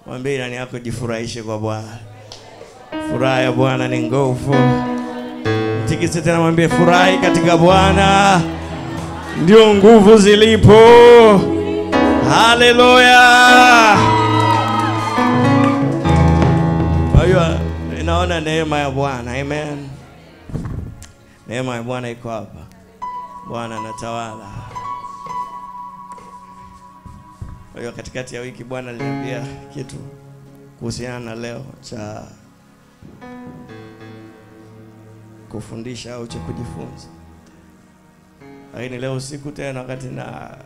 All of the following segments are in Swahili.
Mwambie ndani yako jifurahishe kwa Bwana. Furaha ya Bwana ni nguvu. Tikise tena mwambie furahi katika Bwana ndio nguvu zilipo. Haleluya. Kwa hiyo inaona neema ya Bwana. Amen. Neema ya Bwana iko hapa. Bwana anatawala. Kwa hiyo katikati ya wiki Bwana aliniambia kitu kuhusiana na leo cha kufundisha au cha kujifunza. Lakini leo usiku tena wakati na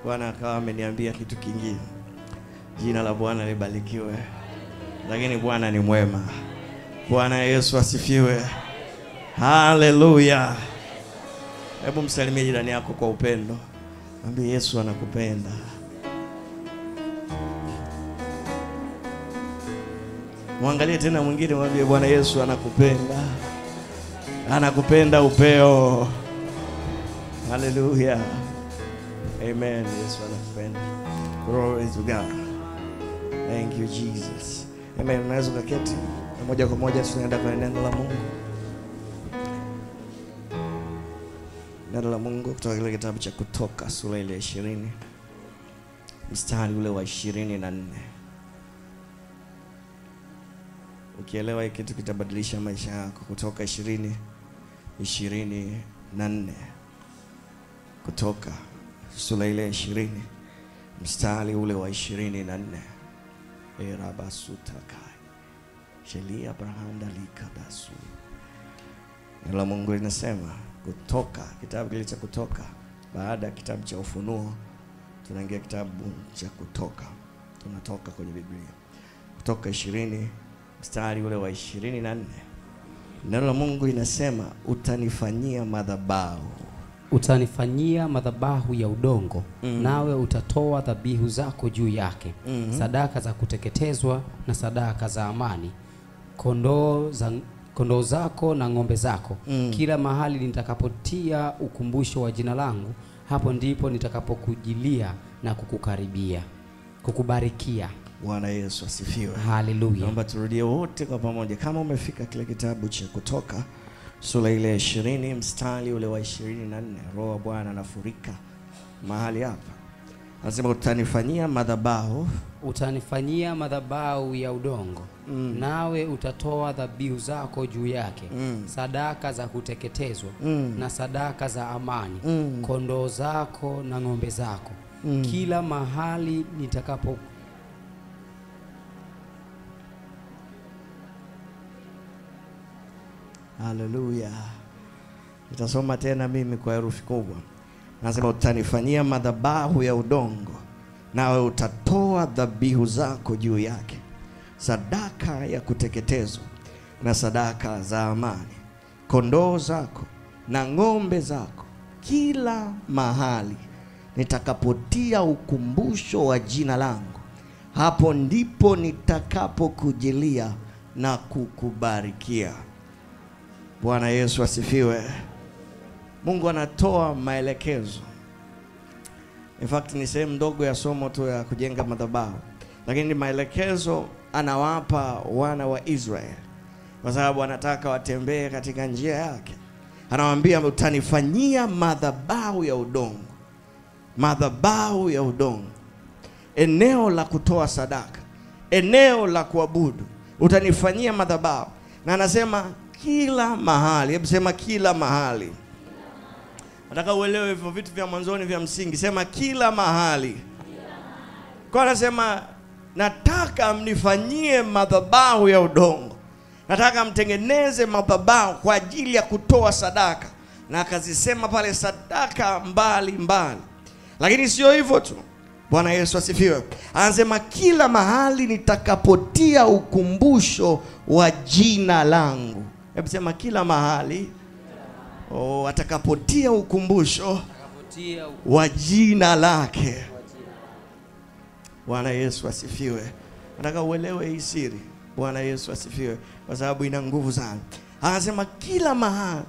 Bwana akawa ameniambia kitu kingine. Jina la Bwana libarikiwe. Lakini Bwana ni mwema. Bwana Yesu asifiwe. Haleluya. Hebu msalimie jirani yako kwa upendo. Mwambie Yesu anakupenda. Muangalie tena mwingine mwambie Bwana Yesu anakupenda. Anakupenda upeo. Haleluya. Amen. Yesu anakupenda. Glory to God. Thank you Jesus. Amen. Unaweza kuketi moja kwa moja tunaenda kwa neno la Mungu. Neno la Mungu kutoka kile kitabu cha Kutoka sura ile 20 mstari ule wa 24. Ukielewa hiki kitu kitabadilisha maisha yako. Kutoka 20:24. Kutoka sura ile 20 mstari ule wa 24. Erabasutakai shelia brahanda likadasu. Neno la Mungu linasema Kutoka, kitabu kile cha Kutoka. Baada ya kitabu cha Ufunuo tunaingia kitabu cha Kutoka. Tunatoka kwenye Biblia. Kutoka 20 mstari ule wa 24. Neno la Mungu linasema utanifanyia madhabahu. Utanifanyia madhabahu ya udongo, nawe utatoa dhabihu zako juu yake. Sadaka za kuteketezwa na sadaka za amani. Kondoo zako na ng'ombe zako. Kila mahali nitakapotia ukumbusho wa jina langu, hapo ndipo nitakapokujilia na kukukaribia, kukubarikia. Bwana Yesu asifiwe. Haleluya. Naomba turudie wote kwa pamoja. Kama umefika kile kitabu cha Kutoka sura ile 20 mstari ule wa 24. Roho wa Bwana anafurika mahali hapa. Anasema utanifanyia madhabahu. Utanifanyia madhabahu ya udongo, nawe utatoa dhabihu zako juu yake. Sadaka za kuteketezwa na sadaka za amani. Kondoo zako na ng'ombe zako. Kila mahali nitakapo. Haleluya. Nitasoma tena mimi kwa herufi kubwa. Nasema utanifanyia madhabahu ya udongo, nawe utatoa dhabihu zako juu yake. Sadaka ya kuteketezwa na sadaka za amani. Kondoo zako na ng'ombe zako. Kila mahali nitakapotia ukumbusho wa jina langu, hapo ndipo nitakapokujilia na kukubarikia. Bwana Yesu asifiwe. Mungu anatoa maelekezo. In fact ni sehemu ndogo ya somo tu ya kujenga madhabahu, lakini maelekezo anawapa wana wa Israeli kwa sababu anataka watembee katika njia yake. Anawaambia utanifanyia madhabahu ya udongo. Madhabahu ya udongo, eneo la kutoa sadaka, eneo la kuabudu. Utanifanyia madhabahu. Na anasema kila mahali. Hebu sema kila mahali. Nataka uelewe hivyo vitu vya mwanzoni vya msingi. Sema kila mahali. Kwa anasema nataka mnifanyie madhabahu ya udongo. Nataka mtengeneze madhabahu kwa ajili ya kutoa sadaka. Na akazisema pale sadaka mbali mbali. Lakini sio hivyo tu. Bwana Yesu asifiwe. Anasema kila mahali nitakapotia ukumbusho wa jina langu. Hebu sema kila mahali. Atakapotia ukumbusho wa jina lake. Bwana Yesu asifiwe. Nataka uelewe hii siri. Bwana Yesu asifiwe, kwa sababu ina nguvu sana. Anasema kila mahali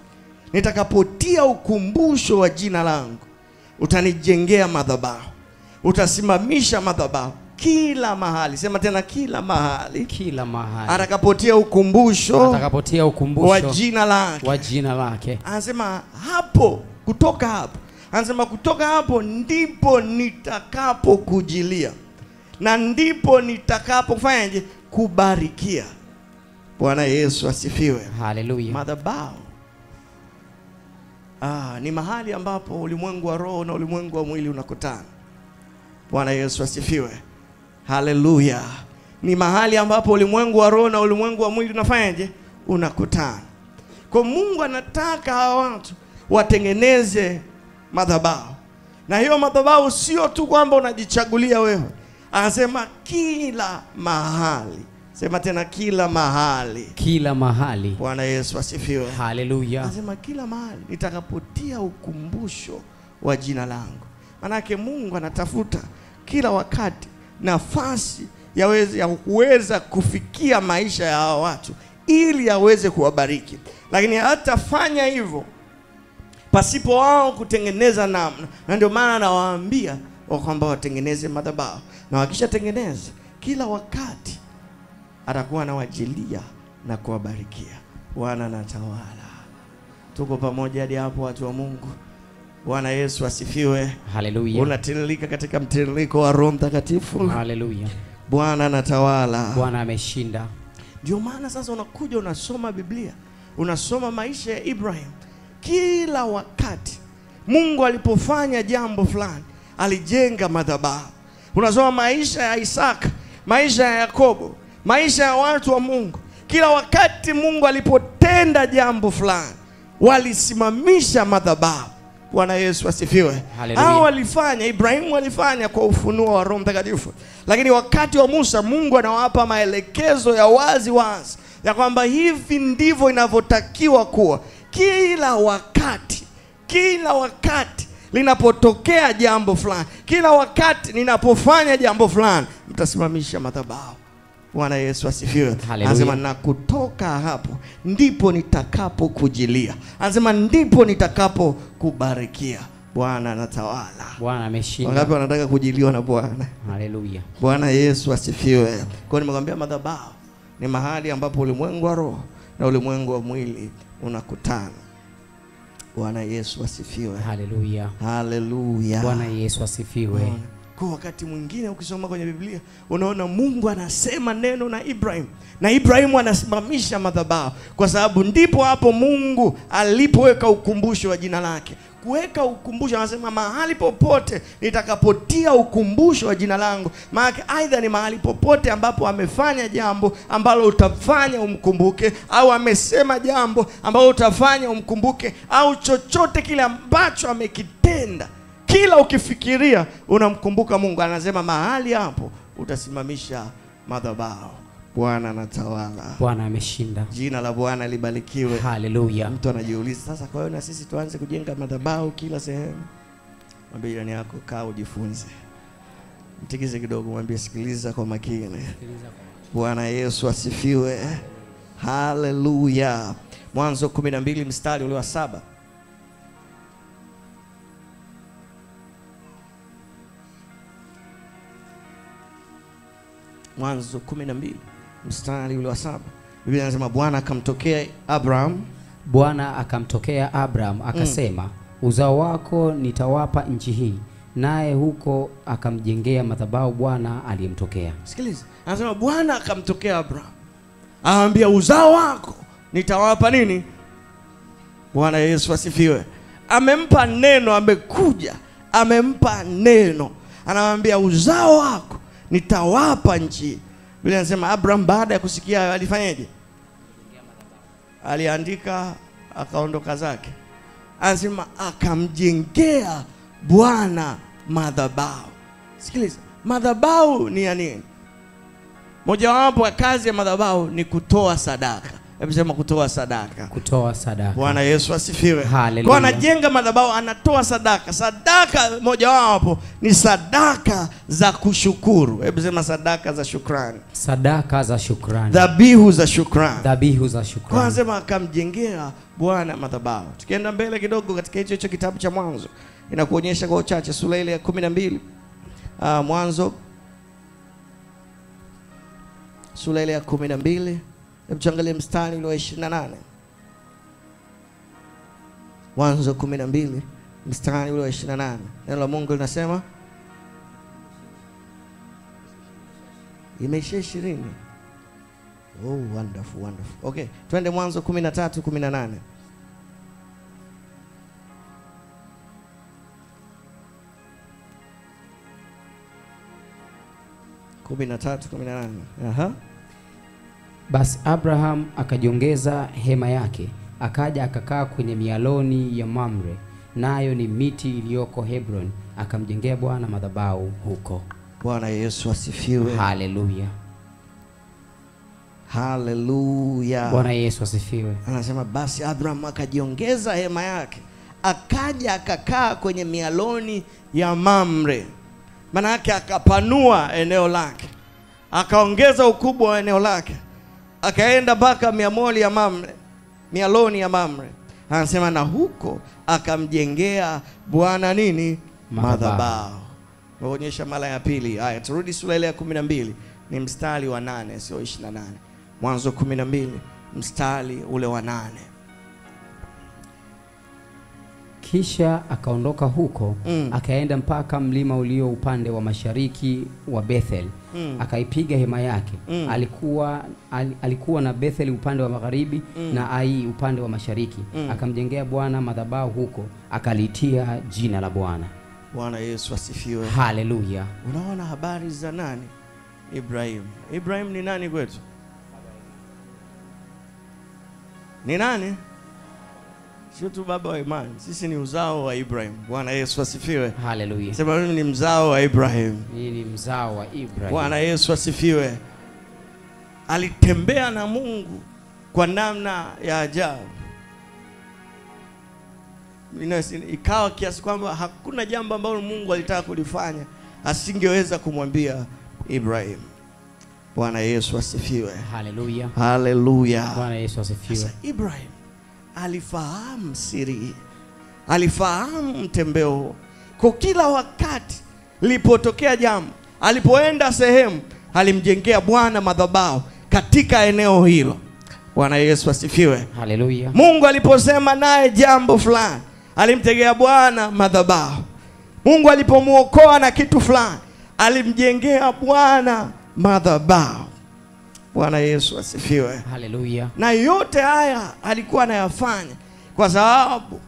nitakapotia ukumbusho wa jina langu, utanijengea madhabahu. utasimamisha madhabahu kila mahali. Sema tena, kila mahali. Kila mahali. Atakapotia ukumbusho wa jina lake. Anasema hapo, kutoka hapo. Anasema kutoka hapo ndipo nitakapokujilia. Na ndipo nitakapofanyaje? Kubarikia. Bwana Yesu asifiwe. Haleluya. Madhabahu ni mahali ambapo ulimwengu wa roho na ulimwengu wa mwili unakutana. Bwana Yesu asifiwe. Haleluya. Ni mahali ambapo ulimwengu wa roho na ulimwengu wa mwili unafanyaje? Unakutana. Kwa Mungu anataka hawa watu watengeneze madhabahu. Na hiyo madhabahu sio tu kwamba unajichagulia wewe. Anasema kila mahali. Sema tena, kila mahali. Kila mahali. Bwana Yesu asifiwe. Haleluya. Anasema kila mahali nitakapotia ukumbusho wa jina langu. Manake Mungu anatafuta kila wakati nafasi ya kuweza kufikia maisha ya hao watu ili aweze kuwabariki. Lakini hatafanya hivyo pasipo wao kutengeneza namna. Na ndio maana nawaambia kwamba watengeneze madhabahu. Na wakishatengeneza, kila wakati atakuwa anawajilia na kuwabarikia. Bwana anatawala. Tuko pamoja hadi hapo, watu wa Mungu. Bwana Yesu asifiwe. Haleluya. Unatiririka katika mtiririko wa Roho Mtakatifu. Haleluya. Bwana anatawala. Bwana ameshinda. Ndio maana sasa unakuja unasoma Biblia, unasoma maisha ya Ibrahim. Kila wakati Mungu alipofanya jambo fulani, alijenga madhabahu. Unasoma maisha ya Isaka, maisha ya Yakobo, maisha ya watu wa Mungu. Kila wakati Mungu alipotenda jambo fulani, walisimamisha madhabahu. Bwana Yesu asifiwe. Hao walifanya, Ibrahimu walifanya kwa ufunuo wa Roho Mtakatifu. Lakini wakati wa Musa, Mungu anawapa maelekezo ya wazi wazi ya kwamba hivi ndivyo inavyotakiwa kuwa. Kila wakati linapotokea jambo fulani, kila wakati ninapofanya jambo fulani, mtasimamisha madhabahu. Bwana Yesu asifiwe. Anasema na kutoka hapo ndipo nitakapokujilia. Anasema ndipo nitakapokubarikia. Bwana anatawala. Bwana ameshinda. Wangapi wanataka kujiliwa na Bwana? Haleluya. Bwana Yesu asifiwe. Kwa hiyo nimekwambia madhabahu ni mahali ambapo ulimwengu wa roho na ulimwengu wa mwili unakutana. Bwana Yesu asifiwe. Haleluya. Haleluya. Bwana Yesu asifiwe. Kwa wakati mwingine ukisoma kwenye Biblia unaona Mungu anasema neno na Ibrahim, na Ibrahimu anasimamisha madhabahu, kwa sababu ndipo hapo Mungu alipoweka ukumbusho wa jina lake. Kuweka ukumbusho, anasema mahali popote nitakapotia ukumbusho wa jina langu. Maana aidha ni mahali popote ambapo amefanya jambo ambalo utafanya umkumbuke, au amesema jambo ambalo utafanya umkumbuke, au chochote kile ambacho amekitenda, kila ukifikiria unamkumbuka Mungu. Anasema mahali hapo utasimamisha madhabahu. Bwana anatawala. Bwana ameshinda. Jina la Bwana libarikiwe. Haleluya. Mtu anajiuliza sasa, kwa hiyo na sisi tuanze kujenga madhabahu kila sehemu? Mwambie jirani yako, kaa ujifunze. Mtikize kidogo, mwambie sikiliza kwa makini. Bwana Yesu asifiwe. Haleluya. Mwanzo 12 mstari ule wa 7. Mwanzo 12 mstari ule wa 7. Biblia inasema Bwana akamtokea Abraham. Bwana akamtokea Abraham akasema, uzao wako nitawapa nchi hii, naye huko akamjengea madhabahu Bwana aliyemtokea. Sikiliza. Anasema Bwana akamtokea Abraham. Anamwambia uzao wako nitawapa nini? Bwana Yesu asifiwe. Amempa neno, amekuja, amempa neno. Anamwambia uzao wako nitawapa nchi. Biblia inasema Abraham baada ya kusikia alifanyaje? Aliandika akaondoka zake. Anasema akamjengea Bwana madhabahu. Sikiliza, madhabahu ni ya nini? Mojawapo ya kazi ya madhabahu ni kutoa sadaka. Hebu sema kutoa sadaka. Kutoa sadaka. Bwana Yesu asifiwe. Haleluya. Kwa anajenga madhabahu, anatoa sadaka. Sadaka mojawapo ni sadaka za kushukuru. Hebu sema sadaka za shukrani. Sadaka za shukrani. Dhabihu za shukrani. Dhabihu za shukrani. Kwa anasema akamjengea Bwana madhabahu. Tukienda mbele kidogo katika hicho kitabu cha Mwanzo, inakuonyesha kwa uchache sura ile ya 12 Mwanzo sura ile ya 12, hebu tuangalie mstari ule wa 28. Mwanzo 12 mstari ule wa 28. Neno la Mungu linasema imeisha 20. Oh, wonderful, wonderful. Okay, twende Mwanzo 13:18. 13:18. Aha. Basi Abraham akajiongeza hema yake, akaja akakaa kwenye mialoni ya Mamre, nayo ni miti iliyoko Hebron, akamjengea Bwana madhabahu huko. Bwana Yesu asifiwe. Haleluya. Haleluya. Bwana Yesu asifiwe. Anasema basi Abraham akajiongeza hema yake, akaja akakaa kwenye mialoni ya Mamre. Maana yake akapanua eneo lake, akaongeza ukubwa wa eneo lake, akaenda mpaka mialoni ya Mamre, mialoni ya Mamre. Anasema na huko akamjengea Bwana nini? Madhabahu. Naonyesha mara ya pili. Haya, turudi sura ile ya 12, ni mstari wa 8, sio 28. Mwanzo 12 mstari ule wa 8. Kisha akaondoka huko, akaenda mpaka mlima ulio upande wa mashariki wa Bethel, akaipiga hema yake. Alikuwa na Bethel upande wa magharibi, na Ai upande wa mashariki. Akamjengea Bwana madhabahu huko, akalitia jina la Bwana. Bwana Yesu asifiwe. Haleluya. Unaona habari za nani? Ibrahim. Ibrahim ni nani kwetu? Ni nani? Sio tu baba wa imani, sisi ni uzao wa Ibrahim. Bwana Yesu asifiwe. Haleluya. Sema mimi ni mzao wa Ibrahim. Mimi ni mzao wa Ibrahim. Bwana Yesu asifiwe. Alitembea na Mungu kwa namna ya ajabu. Ikawa kiasi kwamba hakuna jambo ambalo Mungu alitaka kulifanya asingeweza kumwambia Ibrahim. Bwana Yesu asifiwe. Haleluya. Haleluya. Bwana Yesu asifiwe. Sasa Ibrahim alifahamu siri, alifahamu mtembeo. Kwa kila wakati lipotokea jambo, alipoenda sehemu, alimjengea Bwana madhabahu katika eneo hilo. Bwana Yesu asifiwe. Haleluya. Mungu aliposema naye jambo fulani, alimtegea Bwana madhabahu. Mungu alipomuokoa na kitu fulani, alimjengea Bwana madhabahu. Bwana Yesu asifiwe. Haleluya. Na yote haya alikuwa anayafanya kwa sababu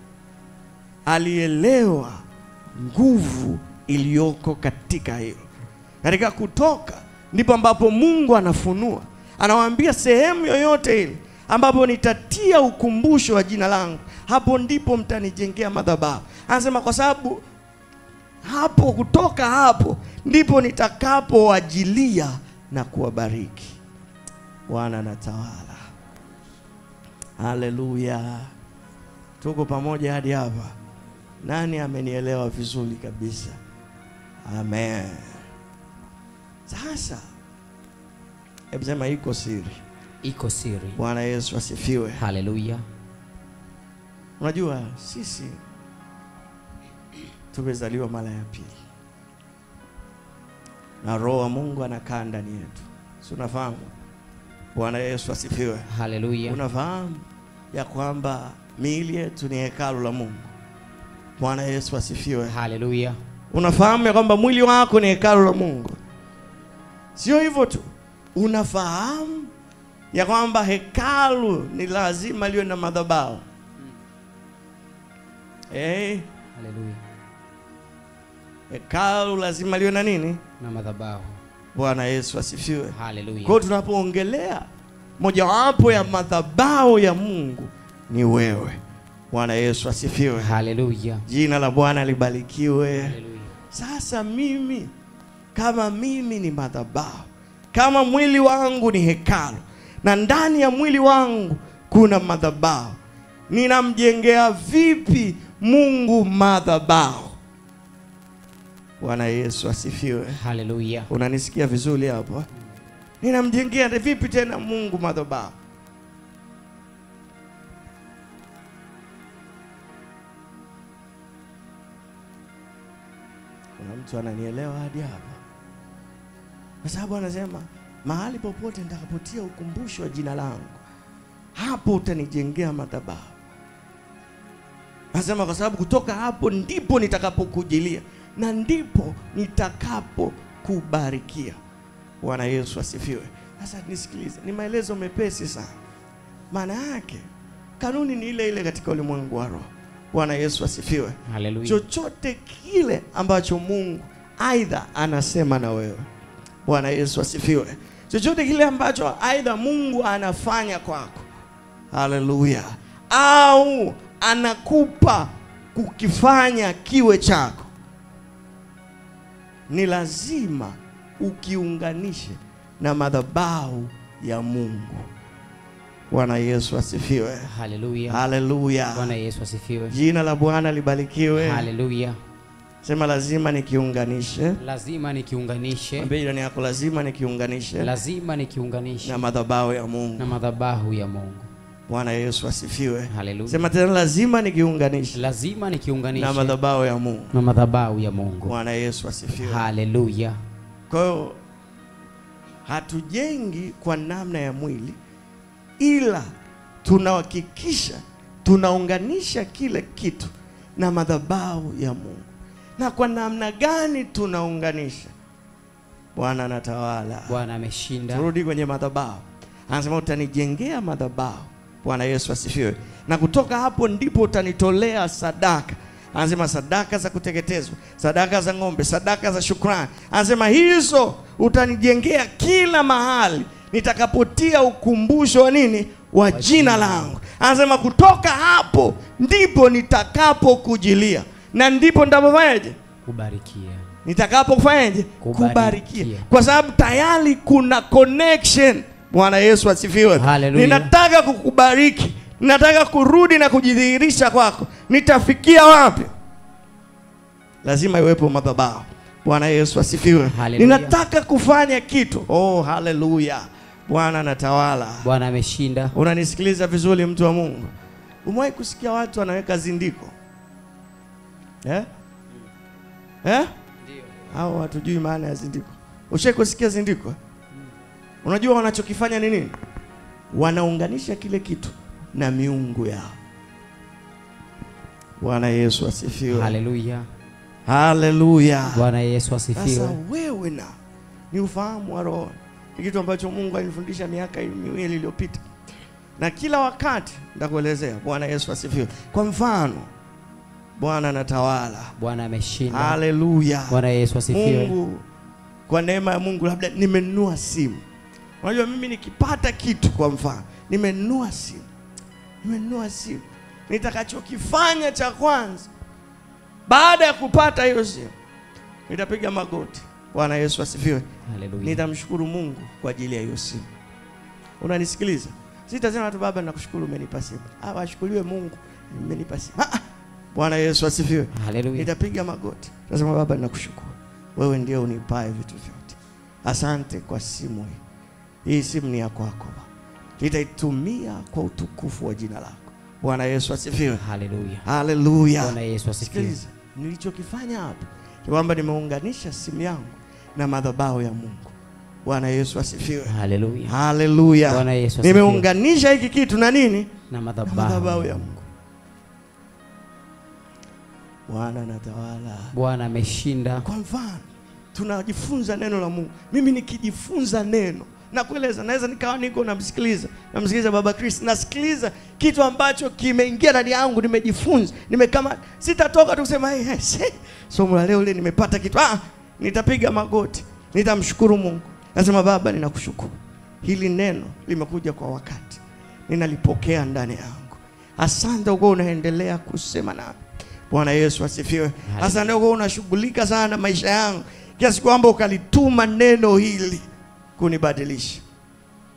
alielewa nguvu iliyoko katika hilo. Katika Kutoka ndipo ambapo Mungu anafunua, anawaambia sehemu yoyote ile ambapo nitatia ukumbusho wa jina langu, hapo ndipo mtanijengea madhabahu. Anasema kwa sababu hapo, kutoka hapo ndipo nitakapowajilia na kuwabariki. Bwana anatawala. Haleluya. Tuko pamoja hadi hapa? Nani amenielewa vizuri kabisa? Amen. Sasa hebu sema iko siri. Iko siri. Bwana Yesu asifiwe. Haleluya. Unajua sisi tumezaliwa mara ya pili, na Roho wa Mungu anakaa ndani yetu. Si unafahamu? Bwana Yesu asifiwe. Haleluya. Unafahamu ya kwamba miili yetu ni hekalu la Mungu? Bwana Yesu asifiwe. Haleluya. Unafahamu ya kwamba mwili wako ni hekalu la Mungu? Sio hivyo tu, unafahamu ya kwamba hekalu ni lazima liwe na madhabahu. Haleluya. Hekalu lazima liwe na nini? Na madhabahu. Bwana Yesu asifiwe. Haleluya. Kwa tunapoongelea mojawapo ya madhabahu ya Mungu ni wewe. Bwana Yesu asifiwe. Haleluya. Jina la Bwana libarikiwe. Haleluya. Sasa mimi kama mimi ni madhabahu, kama mwili wangu ni hekalu, na ndani ya mwili wangu kuna madhabahu, ninamjengea vipi Mungu madhabahu? Bwana Yesu asifiwe. Haleluya. Unanisikia vizuri hapa? Ninamjengea vipi tena Mungu madhabahu? Kuna mtu ananielewa hadi hapa? Kwa sababu anasema mahali popote nitakapotia ukumbusho wa jina langu, hapo utanijengea madhabahu. Anasema kwa sababu kutoka hapo ndipo nitakapokujilia na ndipo nitakapokubarikia. Bwana Yesu asifiwe. Sasa nisikilize, ni maelezo mepesi sana. Maana yake kanuni ni ile ile katika ulimwengu wa roho. Bwana Yesu asifiwe. Haleluya. Chochote kile ambacho Mungu aidha anasema na wewe, Bwana Yesu asifiwe, chochote kile ambacho aidha Mungu anafanya kwako, haleluya, au anakupa kukifanya kiwe chako, ni lazima ukiunganishe na madhabahu ya Mungu. Bwana Yesu asifiwe. Haleluya. Haleluya. Bwana Yesu asifiwe. Jina la Bwana libarikiwe. Haleluya. Sema lazima nikiunganishe. Lazima nikiunganishe. Mwambie jirani yako lazima nikiunganishe. Lazima nikiunganishe na madhabahu ya Mungu. Na madhabahu ya Mungu. Bwana Yesu asifiwe. Haleluya. Sema tena lazima nikiunganishe. Lazima nikiunganishe na madhabahu ya Mungu. Na madhabahu ya Mungu. Bwana Yesu asifiwe. Haleluya. Kwa hiyo hatujengi kwa namna ya mwili, ila tunahakikisha tunaunganisha kile kitu na madhabahu ya Mungu. Na kwa namna gani tunaunganisha? Bwana anatawala. Bwana ameshinda. Turudi kwenye madhabahu. Anasema utanijengea madhabahu. Bwana Yesu asifiwe. Na kutoka hapo ndipo utanitolea sadaka. Anasema sadaka za kuteketezwa, sadaka za ng'ombe, sadaka za shukrani. Anasema hizo utanijengea kila mahali nitakapotia ukumbusho wa nini? Wa jina langu. Anasema kutoka hapo ndipo nitakapokujilia na ndipo nitapofanyaje? Kubarikia. Nitakapofanyaje? Kubarikia. Kwa sababu tayari kuna connection. Bwana Yesu asifiwe. Hallelujah. Ninataka kukubariki, ninataka kurudi na kujidhihirisha kwako. Nitafikia wapi? Lazima iwepo madhabahu. Bwana Yesu asifiwe. Ninataka kufanya kitu. Oh, haleluya. Bwana anatawala. Bwana ameshinda. Unanisikiliza vizuri mtu wa Mungu? Umewahi kusikia watu wanaweka zindiko? Ndio. Hao hatujui maana ya zindiko. Ushawahi kusikia zindiko? Unajua wanachokifanya ni nini? Wanaunganisha kile kitu na miungu yao. Bwana Yesu asifiwe. Haleluya. Haleluya. Bwana Yesu asifiwe. Sasa wewe na ni ufahamu wa roho. Ni kitu ambacho Mungu alinifundisha miaka 2 iliyopita. Na kila wakati nitakuelezea. Bwana Yesu asifiwe. Kwa mfano, Bwana anatawala. Bwana ameshinda. Haleluya. Bwana Yesu asifiwe. Mungu, kwa neema ya Mungu labda nimenunua simu. Unajua mimi nikipata kitu, kwa mfano, nimenunua simu. Nitakachokifanya cha kwanza baada ya kupata hiyo simu, nitapiga magoti. Bwana Yesu asifiwe. Haleluya. Nitamshukuru Mungu kwa ajili ya hiyo simu. Unanisikiliza? Sitasema tu baba nakushukuru umenipa simu. Ashukuriwe Mungu umenipa simu. Bwana Yesu asifiwe. Haleluya. Nitapiga magoti. Nasema baba nakushukuru. Wewe ndio unipae vitu vyote. Asante kwa simu hii. Hii simu ni ya kwako. Nitaitumia kwa utukufu wa jina lako. Bwana Yesu asifiwe. Haleluya. Haleluya. Bwana Yesu asifiwe. Sikiliza, nilichokifanya hapa ni kwamba nimeunganisha simu yangu na madhabahu ya Mungu. Bwana Yesu asifiwe. Haleluya. Haleluya. Bwana Yesu asifiwe. Nimeunganisha hiki kitu na nini? Na madhabahu ya Mungu. Bwana anatawala. Bwana ameshinda. Kwa mfano, tunajifunza neno la Mungu. Mimi nikijifunza neno, na kueleza, naweza nikawa niko namsikiliza Baba Chris, nasikiliza kitu ambacho kimeingia ndani yangu, nimejifunza, nimekama sitatoka tu kusema somo la leo ile nimepata kitu. Nitapiga magoti, nitamshukuru Mungu. Nasema Baba ninakushukuru. Hili neno limekuja kwa wakati. Ninalipokea ndani yangu. Asante uko unaendelea kusema nami. Bwana Yesu asifiwe. Asante uko unashughulika sana na maisha yangu kiasi kwamba ukalituma neno hili kunibadilisha.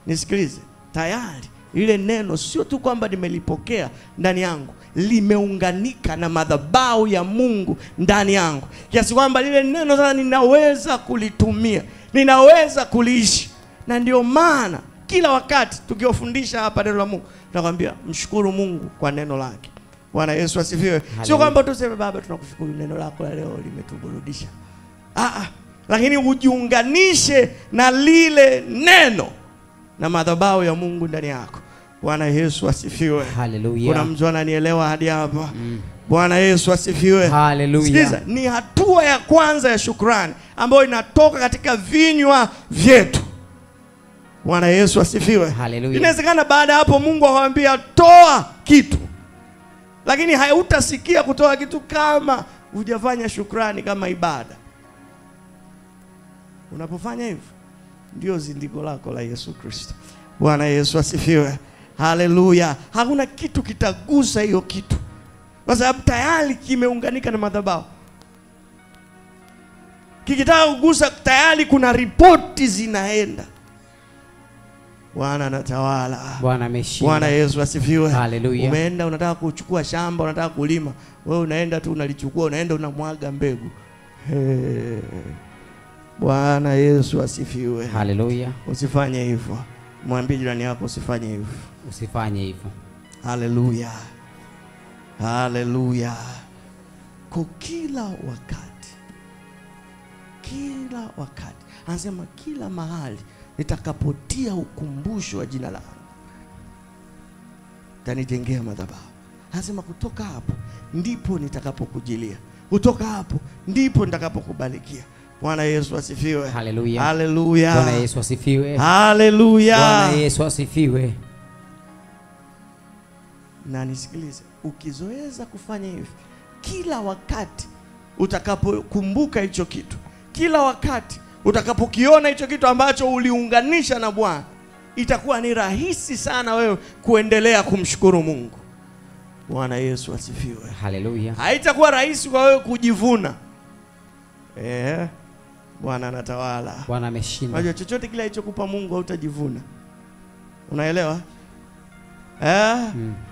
Nisikilize, tayari ile neno sio tu kwamba nimelipokea ndani yangu, limeunganika na madhabahu ya Mungu ndani yangu kiasi kwamba lile neno sasa ninaweza kulitumia, ninaweza kuliishi. Na ndio maana kila wakati tukiofundisha hapa neno la Mungu tunakwambia mshukuru Mungu kwa neno lake. Bwana Yesu asifiwe. Sio kwamba tuseme baba tunakushukuru neno lako la leo limetuburudisha. lakini ujiunganishe na lile neno na madhabahu ya Mungu ndani yako. Bwana Yesu asifiwe. Haleluya. Kuna mtu ananielewa hadi hapa? Bwana Yesu asifiwe. Haleluya. Sikiza, ni hatua ya kwanza ya shukrani ambayo inatoka katika vinywa vyetu. Bwana Yesu asifiwe. Haleluya. Inawezekana baada hapo Mungu akwambia toa kitu, lakini hautasikia kutoa kitu kama hujafanya shukrani kama ibada. Unapofanya hivyo ndio zindiko lako la Yesu Kristo. Bwana Yesu asifiwe. Haleluya. Hakuna kitu kitagusa hiyo kitu, kwa sababu tayari kimeunganika na madhabahu. Kikitaka kugusa tayari kuna ripoti zinaenda. Bwana anatawala. Bwana ameshinda. Bwana Yesu asifiwe. Haleluya. Umeenda unataka kuchukua shamba, unataka kulima, wewe unaenda tu unalichukua, unaenda unamwaga mbegu. Bwana Yesu asifiwe. Haleluya. Usifanye hivyo. Mwambie jirani yako usifanye hivyo. Usifanye hivyo. Haleluya. Haleluya. Kwa kila wakati anasema kila mahali nitakapotia ukumbusho wa jina langu tanijengea madhabahu. Anasema kutoka hapo ndipo nitakapokujilia, kutoka hapo ndipo nitakapokubalikia. Bwana Yesu asifiwe. Haleluya. Haleluya. Bwana Yesu asifiwe. Haleluya. Bwana Yesu asifiwe. Na nisikilize, ukizoeza kufanya hivi kila wakati utakapokumbuka hicho kitu, kila wakati utakapokiona hicho kitu ambacho uliunganisha na Bwana, itakuwa ni rahisi sana wewe kuendelea kumshukuru Mungu. Bwana Yesu asifiwe. Haleluya. Haitakuwa rahisi kwa wewe kujivuna. Bwana anatawala. Bwana ameshinda. Unajua chochote kile alichokupa Mungu hautajivuna. Unaelewa?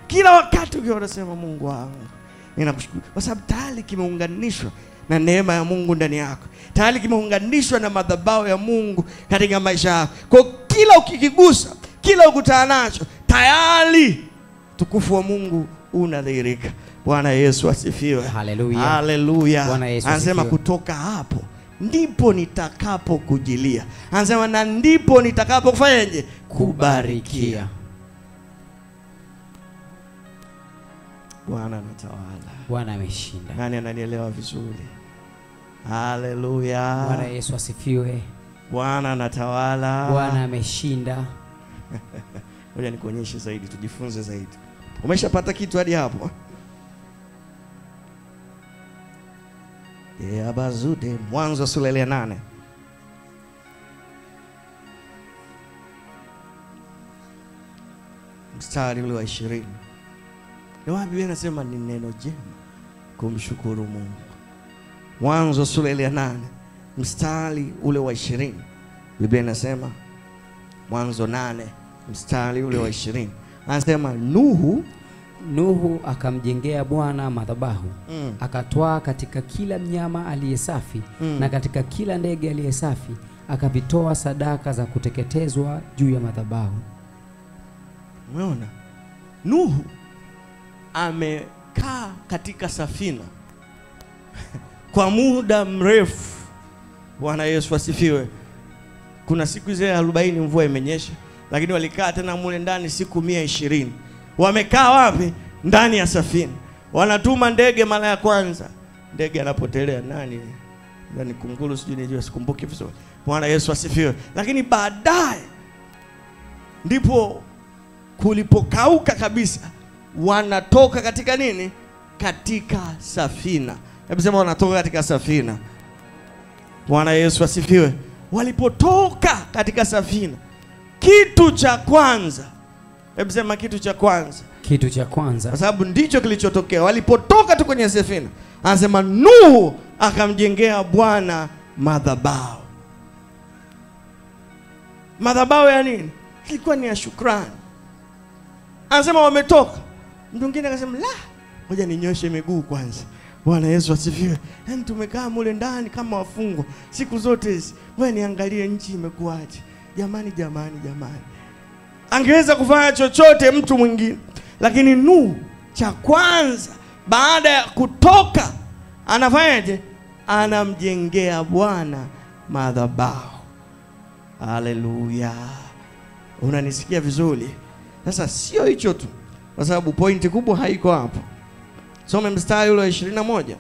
Kila wakati ukiwa unasema Mungu wangu ninakushukuru, kwa sababu tayari kimeunganishwa na neema ya Mungu ndani yako. Tayari kimeunganishwa na madhabahu ya Mungu katika maisha yako. Kwa kila ukikigusa, kila ukutana nacho, tayari tukufu wa Mungu unadhihirika. Bwana Yesu asifiwe. Haleluya. Haleluya. Bwana Yesu anasema asifiwe. kutoka hapo ndipo nitakapokujilia. Anasema na ndipo nitakapofanyaje? Kubarikia. Bwana anatawala. Bwana ameshinda. Nani ananielewa vizuri? Haleluya. Bwana Yesu asifiwe. Bwana anatawala. Bwana ameshinda. Ngoja nikuonyeshe zaidi, tujifunze zaidi. Umeshapata kitu hadi hapo? Abazude, Mwanzo sura ya 8. Mstari ule wa 20. Ndio Biblia inasema ni neno jema kumshukuru Mungu. Mwanzo sura ya 8 mstari ule wa 20. Biblia inasema Mwanzo 8 mstari ule wa 20. Anasema Nuhu akamjengea Bwana madhabahu. Akatwaa katika kila mnyama aliye safi na katika kila ndege aliye safi, akavitoa sadaka za kuteketezwa juu ya madhabahu. Umeona? Nuhu amekaa katika safina kwa muda mrefu. Bwana Yesu asifiwe. Kuna siku zile 40 mvua imenyesha, lakini walikaa tena mule ndani siku 120. Wamekaa wapi? Ndani ya safina. Wanatuma ndege mara ya kwanza. Ndege anapotelea nani? Ndani kunguru sijui nijua, sikumbuki vizuri. Bwana Yesu asifiwe. Lakini baadaye ndipo kulipokauka kabisa. Wanatoka katika nini? Katika safina. Hebu sema wanatoka katika safina. Bwana Yesu asifiwe. Walipotoka katika safina, kitu cha kwanza, hebu sema kitu cha kwanza. Kitu cha kwanza, kwa sababu ndicho kilichotokea. Walipotoka tu kwenye safina, anasema Nuhu akamjengea Bwana madhabahu. Madhabahu ya nini? Ilikuwa ni ya shukrani. Anasema wametoka. Mtu mwingine akasema la, ngoja ninyoshe miguu kwanza. Bwana Yesu asifiwe. Yaani tumekaa mule ndani kama wafungwa siku zote hizi. Wewe niangalie nchi imekuaje. Jamani. Angeweza kufanya chochote mtu mwingine, lakini Nuhu cha kwanza baada ya kutoka anafanyaje? anamjengea Bwana madhabahu. Haleluya. Unanisikia vizuri? Sasa sio hicho tu, kwa sababu pointi kubwa haiko hapo. Some mstari ule wa 21.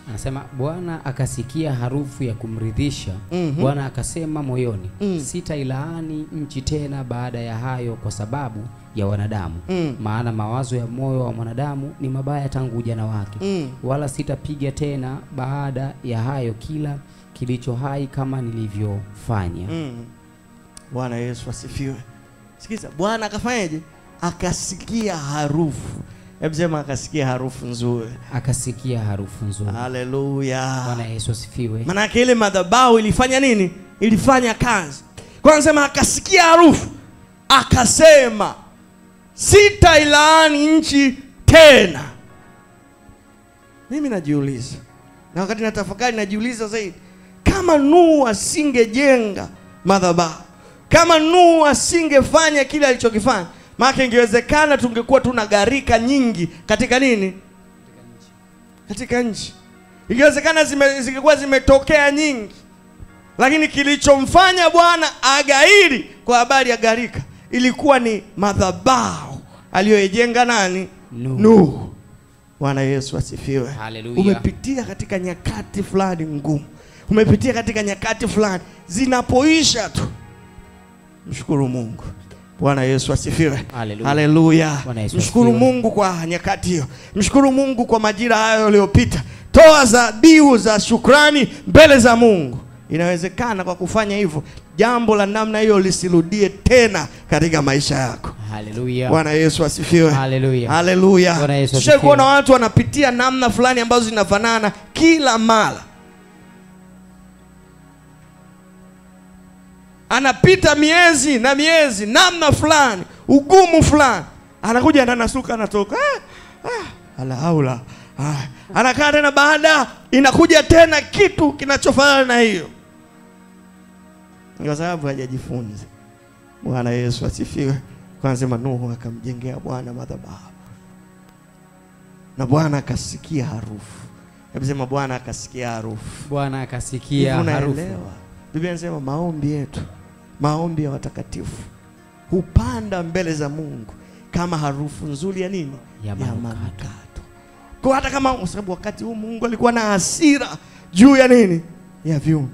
Anasema Bwana akasikia harufu ya kumridhisha. Bwana akasema moyoni, sitailaani nchi tena baada ya hayo kwa sababu ya wanadamu. Maana mawazo ya moyo wa mwanadamu ni mabaya tangu ujana wake. Wala sitapiga tena baada ya hayo kila kilicho hai kama nilivyofanya. Bwana Yesu asifiwe. Sikiza, Bwana akafanyaje? Akasikia harufu. Hebu sema akasikia harufu nzuri. Akasikia harufu nzuri. Haleluya. Bwana Yesu asifiwe. Maana yake ile madhabahu ilifanya nini? Ilifanya kazi. Kwa anasema akasikia harufu, akasema sitailaani nchi tena. Mimi najiuliza, na wakati natafakari najiuliza zaidi, kama Nuhu asingejenga madhabahu, kama Nuhu asingefanya kile alichokifanya, maana ingewezekana tungekuwa tuna gharika nyingi katika nini? Katika nchi. Ingewezekana zingekuwa zimetokea nyingi. Lakini kilichomfanya Bwana agairi kwa habari ya gharika ilikuwa ni madhabahu aliyojenga nani? Nuhu. Bwana Yesu asifiwe. Haleluya. Umepitia katika nyakati fulani ngumu. Umepitia katika nyakati fulani zinapoisha tu, mshukuru Mungu. Bwana Yesu asifiwe. Haleluya. Mshukuru Mungu kwa nyakati hiyo. Mshukuru Mungu kwa majira hayo yaliyopita. Toa dhabihu za shukrani mbele za Mungu. Inawezekana kwa kufanya hivyo jambo la namna hiyo lisirudie tena katika maisha yako. Haleluya. Bwana Yesu asifiwe. Haleluya. Haleluya. Bwana Yesu asifiwe. Sio kuona watu wanapitia namna fulani ambazo zinafanana kila mara. Anapita miezi na miezi namna fulani, ugumu fulani, anakuja anasuka anatoka. Ala haula. Anakaa tena, baada inakuja tena kitu kinachofanana na hiyo. Kwa sababu hajajifunza. Bwana Yesu asifiwe. Kwa anasema Nuhu akamjengea Bwana madhabahu. Na Bwana akasikia harufu. Hebu sema Bwana akasikia harufu. Bwana akasikia harufu. Biblia inasema maombi yetu, maombi ya watakatifu hupanda mbele za Mungu kama harufu nzuri ya nini? Ya manukato. Kwa hata kama, sababu wakati huu Mungu alikuwa na hasira juu ya nini? Ya viumbe.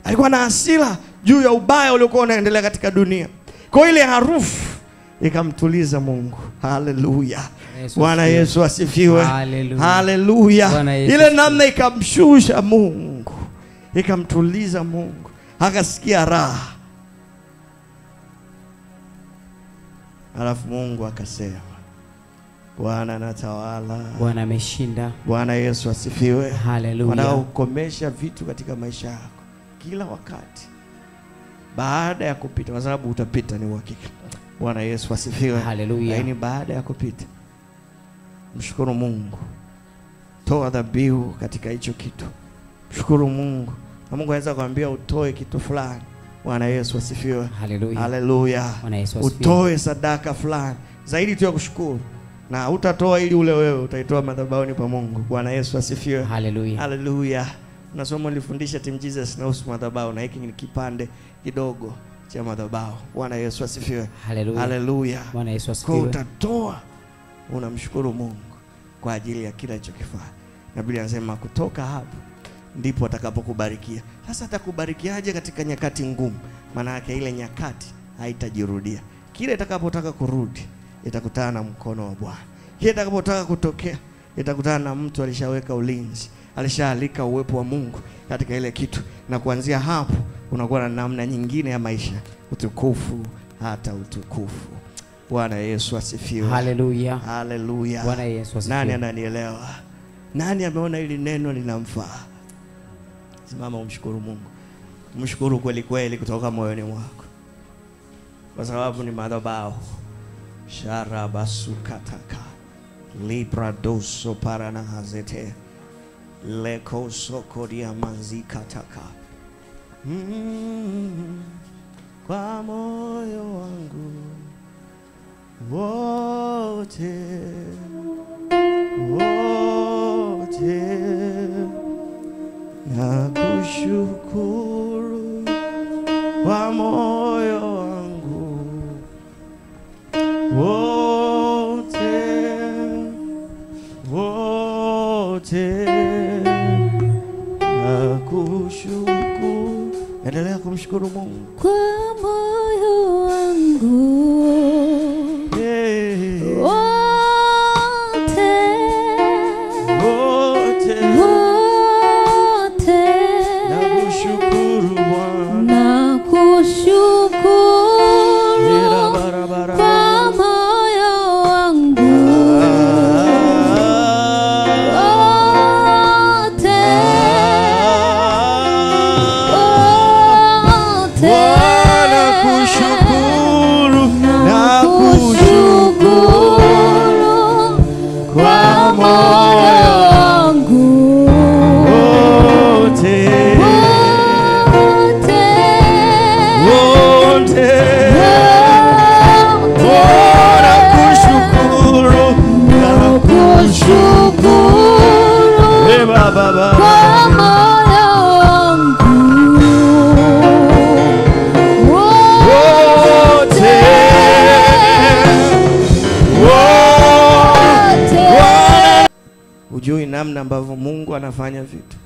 Alikuwa na hasira juu ya ubaya uliokuwa unaendelea katika dunia. Kwa ile harufu ikamtuliza Mungu. Haleluya. Bwana Yesu asifiwe. Haleluya. Ile namna ikamshusha Mungu, ikamtuliza Mungu, akasikia raha. Alafu Mungu akasema Bwana anatawala. Bwana ameshinda. Bwana Yesu asifiwe. Haleluya. Wanaokomesha vitu katika maisha yako kila wakati baada ya kupita, kwa sababu utapita, ni uhakika. Bwana Yesu asifiwe. Haleluya. Lakini baada ya kupita, mshukuru Mungu. Toa dhabihu katika hicho kitu. Mshukuru Mungu. Na Mungu anaweza kuambia utoe kitu fulani. Bwana Yesu asifiwe. Haleluya. Haleluya. Utoe sadaka fulani zaidi tu ya kushukuru. Na utatoa ili ule wewe, utaitoa madhabahuni pa Mungu. Bwana Yesu asifiwe. Haleluya. Haleluya. Na somo lifundisha Team Jesus na usu madhabahu, na hiki ni kipande kidogo cha madhabahu. Bwana Yesu asifiwe. Haleluya. Haleluya. Bwana Yesu asifiwe. Kwa utatoa, unamshukuru Mungu kwa ajili ya kila alichokifanya. Na Biblia inasema kutoka hapo ndipo atakapokubarikia. Sasa atakubarikiaje katika nyakati ngumu? Maana yake ile nyakati haitajirudia. Kile itakapotaka kurudi, itakutana na mkono wa Bwana. Kile itakapotaka kutokea, itakutana na mtu alishaweka ulinzi, alishaalika uwepo wa Mungu katika ile kitu. Na kuanzia hapo unakuwa na namna nyingine ya maisha, utukufu hata utukufu. Bwana Yesu asifiwe. Haleluya. Haleluya. Bwana Yesu asifiwe. Nani ananielewa? Nani ameona hili neno linamfaa? Simama umshukuru Mungu. Mshukuru kweli kweli kutoka moyoni mwako. Kwa sababu ni madhabahu. Sharabasukataka. Libra doso parana hazete. Leko sokoria manzikataka. Kwa moyo wangu wote nakushukuru kwa moyo wangu wote, wote nakushukuru. Endelea kumshukuru Mungu kwa moyo wangu Ujui namna ambavyo Mungu anafanya vitu.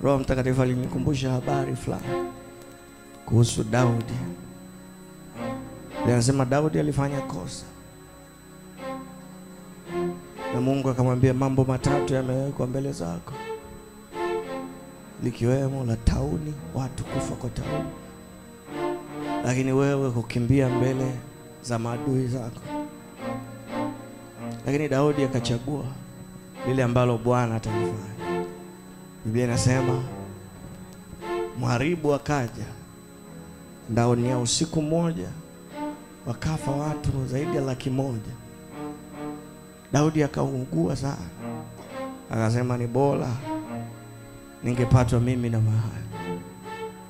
Roho Mtakatifu alinikumbusha habari fulani kuhusu Daudi. Anasema Daudi alifanya kosa, na Mungu akamwambia mambo matatu yamewekwa mbele zako, likiwemo la tauni, watu kufa kwa tauni, lakini wewe kukimbia mbele za maadui zako. Lakini Daudi akachagua lile ambalo Bwana atalifanya. Biblia inasema mharibu akaja, ndani ya usiku mmoja wakafa watu zaidi ya 100,000. Daudi akaungua sana, akasema ni bora ningepatwa mimi na mahali.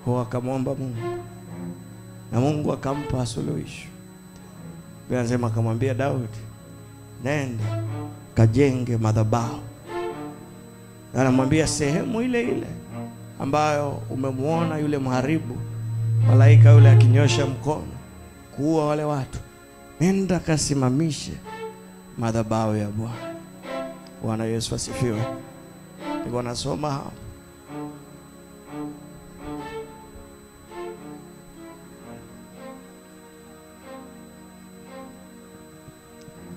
Kwa akamwomba Mungu na Mungu akampa suluhisho. Biblia inasema akamwambia Daudi, nenda kajenge madhabahu. Anamwambia sehemu ile ile ambayo umemuona yule mharibu, malaika yule akinyosha mkono kuua wale watu, nenda kasimamishe madhabahu ya Bwana. Bwana Yesu asifiwe. Niko nasoma hapo.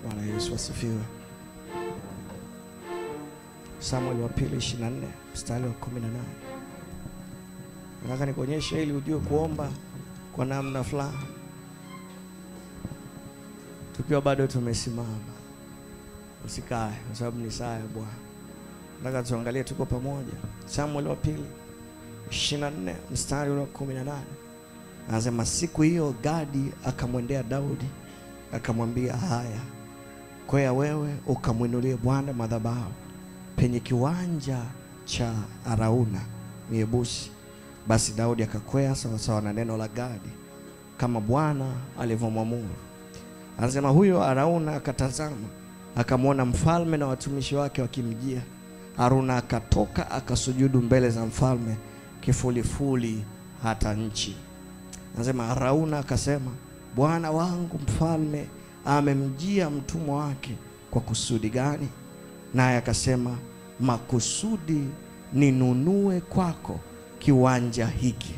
Bwana Yesu asifiwe. Samueli wa pili 24 mstari wa 18. Nataka nikuonyeshe ili ujue kuomba kwa namna fulani tukiwa bado tumesimama. Usikae kwa sababu ni saa ya Bwana. Nataka tuangalie tuko pamoja. Samueli wa pili 24 mstari wa 18. Anasema siku hiyo Gadi akamwendea Daudi akamwambia, haya, kwea wewe ukamwinulie Bwana madhabahu penye kiwanja cha Arauna Myebusi. Basi Daudi akakwea sawa sawa na neno la Gadi kama Bwana alivyomwamuru. Anasema huyo Arauna akatazama, akamwona mfalme na watumishi wake wakimjia. Arauna akatoka akasujudu mbele za mfalme kifulifuli hata nchi. Anasema Arauna akasema, bwana wangu mfalme amemjia mtumwa wake kwa kusudi gani? Naye akasema, makusudi ninunue kwako kiwanja hiki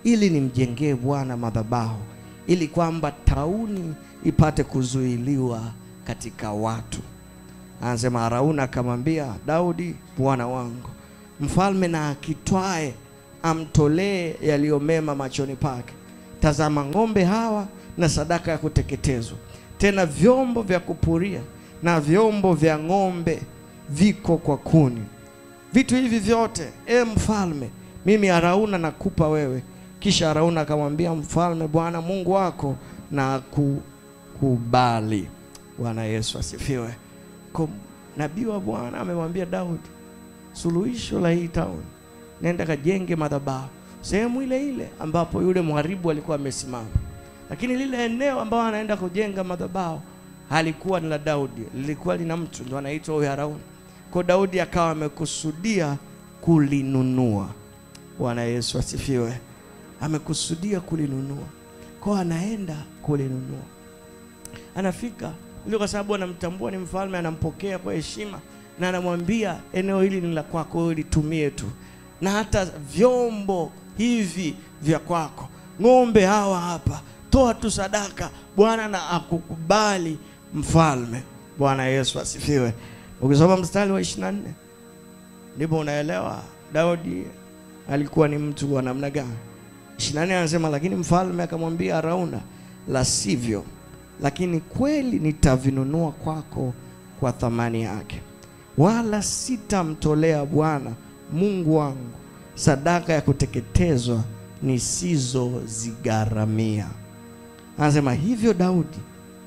ili nimjengee Bwana madhabahu, ili kwamba tauni ipate kuzuiliwa katika watu. Anasema Arauna akamwambia Daudi, bwana wangu mfalme na akitwae amtolee yaliyomema machoni pake. Tazama ng'ombe hawa na sadaka ya kuteketezwa, tena vyombo vya kupuria na vyombo vya ng'ombe viko kwa kuni. Vitu hivi vyote mfalme, mimi Arauna nakupa wewe. Kisha Arauna akamwambia mfalme, Bwana Mungu wako na kukubali. Bwana Yesu asifiwe. Kwa nabii wa Bwana amemwambia Daudi suluhisho la hii tauni, nenda kajenge madhabahu sehemu ile ile ambapo yule mharibu alikuwa amesimama. Lakini lile eneo ambao anaenda kujenga madhabahu halikuwa ni la Daudi, lilikuwa lina mtu ndio anaitwa huyo Arauna. Kwa Daudi akawa amekusudia kulinunua. Bwana Yesu asifiwe. Amekusudia kulinunua. Kwa anaenda kulinunua. Anafika ili kwa sababu anamtambua ni mfalme, anampokea kwa heshima na anamwambia eneo hili ni la kwako, wewe litumie tu. Na hata vyombo hivi vya kwako, ng'ombe hawa hapa, toa tu sadaka, Bwana na akukubali mfalme. Bwana Yesu asifiwe. Ukisoma mstari wa 24 ndipo unaelewa Daudi alikuwa ni mtu wa namna gani. 24 anasema, lakini mfalme akamwambia Arauna, la sivyo, lakini kweli nitavinunua kwako kwa thamani yake, wala sitamtolea Bwana Mungu wangu sadaka ya kuteketezwa nisizozigharamia. Anasema hivyo Daudi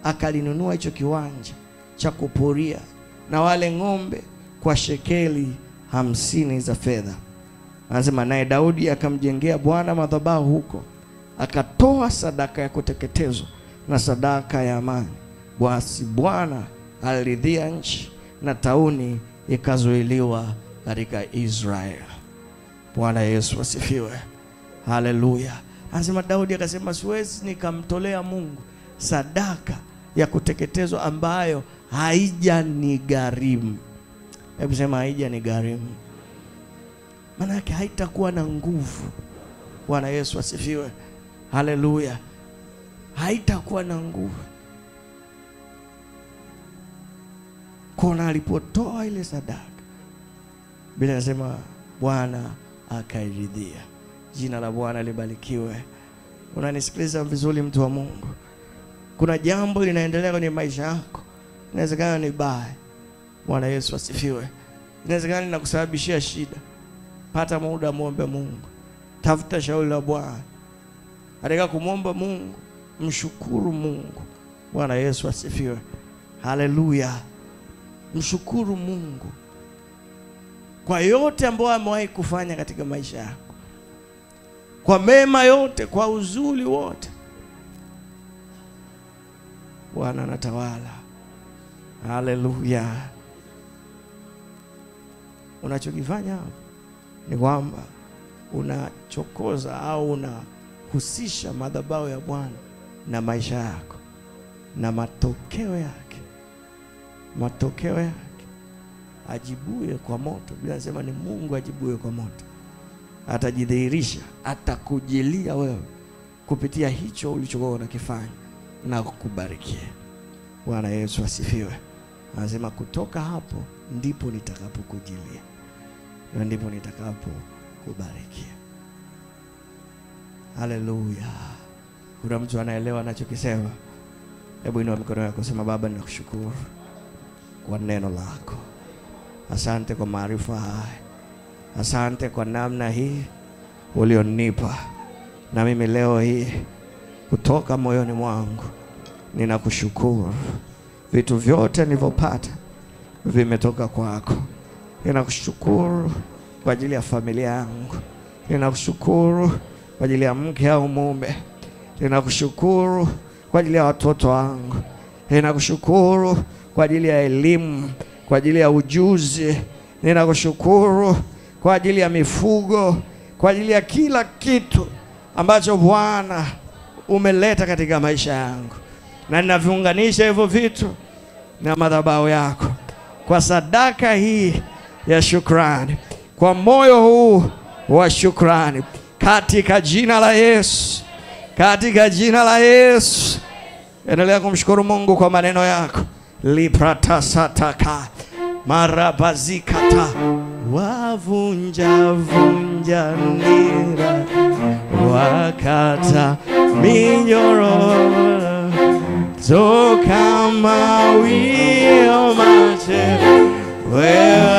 akalinunua hicho kiwanja cha kupuria na wale ng'ombe kwa shekeli 50 za fedha. Anasema naye Daudi akamjengea Bwana madhabahu huko, akatoa sadaka ya kuteketezwa na sadaka ya amani. Basi Bwana aliridhia nchi na tauni ikazuiliwa katika Israeli. Bwana Yesu asifiwe. Haleluya. Anasema Daudi akasema siwezi nikamtolea Mungu sadaka ya kuteketezwa ambayo haijanigharimu. Hebu sema haijanigharimu. Maana yake haitakuwa na nguvu. Bwana Yesu asifiwe. Haleluya. Haitakuwa na nguvu. Kona alipotoa ile sadaka, Biblia inasema Bwana akairidhia. Jina la Bwana libarikiwe. Unanisikiliza vizuri mtu wa Mungu? Kuna jambo linaendelea kwenye maisha yako. Inawezekana ni baya. Bwana Yesu asifiwe. Inawezekana linakusababishia shida. Pata muda muombe Mungu. Tafuta shauri la Bwana. Katika kumwomba Mungu, mshukuru Mungu. Bwana Yesu asifiwe. Haleluya. Mshukuru Mungu kwa yote ambayo amewahi kufanya katika maisha yako, kwa mema yote, kwa uzuri wote. Bwana anatawala. Haleluya. Unachokifanya ni kwamba unachokoza au unahusisha madhabahu ya Bwana na maisha yako, na matokeo yake ajibuye kwa moto. Biblia inasema ni Mungu ajibuye kwa moto. Atajidhihirisha, atakujilia wewe kupitia hicho ulichokuwa unakifanya na kukubarikia. Bwana Yesu asifiwe. Anasema kutoka hapo ndipo nitakapokujilia, na ndipo nitakapokubarikia. Haleluya. Kuna mtu anaelewa anachokisema? Hebu inua mikono yako, sema Baba ninakushukuru kwa neno lako. Asante kwa maarifa haya. Asante kwa namna hii ulionipa. Na mimi leo hii kutoka moyoni mwangu ninakushukuru. Vitu vyote nilivyopata vimetoka kwako. Ninakushukuru kwa ajili ya familia yangu. Ninakushukuru kwa ajili ya mke au mume. Ninakushukuru kwa ajili ya watoto wangu. Ninakushukuru kwa ajili ya elimu, kwa ajili ya ujuzi. Ninakushukuru kwa ajili ya mifugo, kwa ajili ya kila kitu ambacho Bwana umeleta katika maisha yangu. Na ninaviunganisha hivyo vitu na madhabahu yako kwa sadaka hii ya shukrani, kwa moyo huu wa shukrani, katika jina la Yesu. Katika jina la Yesu. Endelea kumshukuru Mungu kwa maneno yako. Liprata sataka marabazikata wavunja vunja nira wakata minyororo toka mawio mache wewe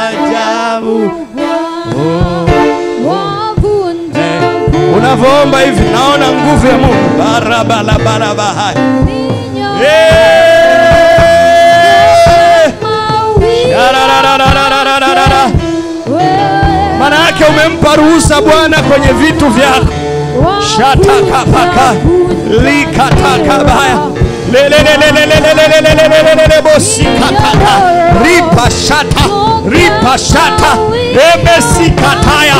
ajabu. Unavyoomba hivi naona nguvu ya Mungu. Barabala barabahai. Maana yake umempa ruhusa Bwana kwenye vitu vyako. Shataka paka likataka baya Ripashata emesikataya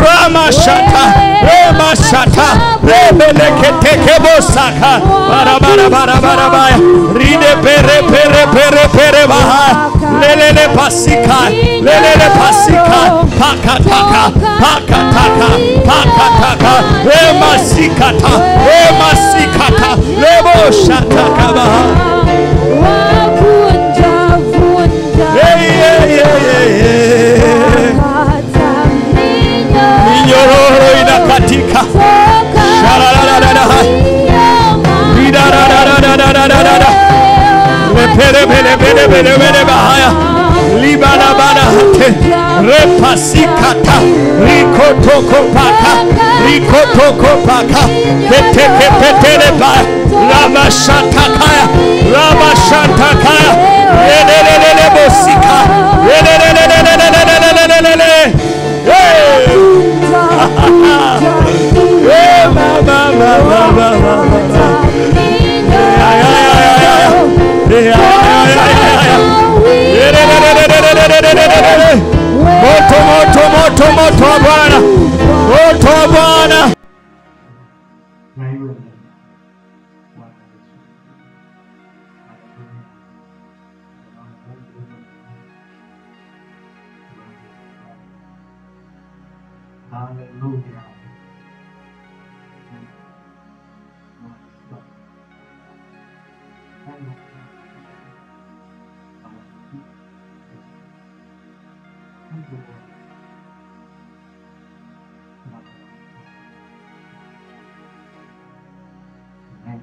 ramashata emashata rebeleketekebosaka bara ride pere baha lelele pasika pakataka emasikata leboshata kabaha minyororo inakatika pere bahaya libana bana hate repasikata rikotoko paka ketekepetere ba ramashatakaya lelelelele bosika lelelelelelelelelelele moto Bwana, moto Bwana. Hallelujah. Amen.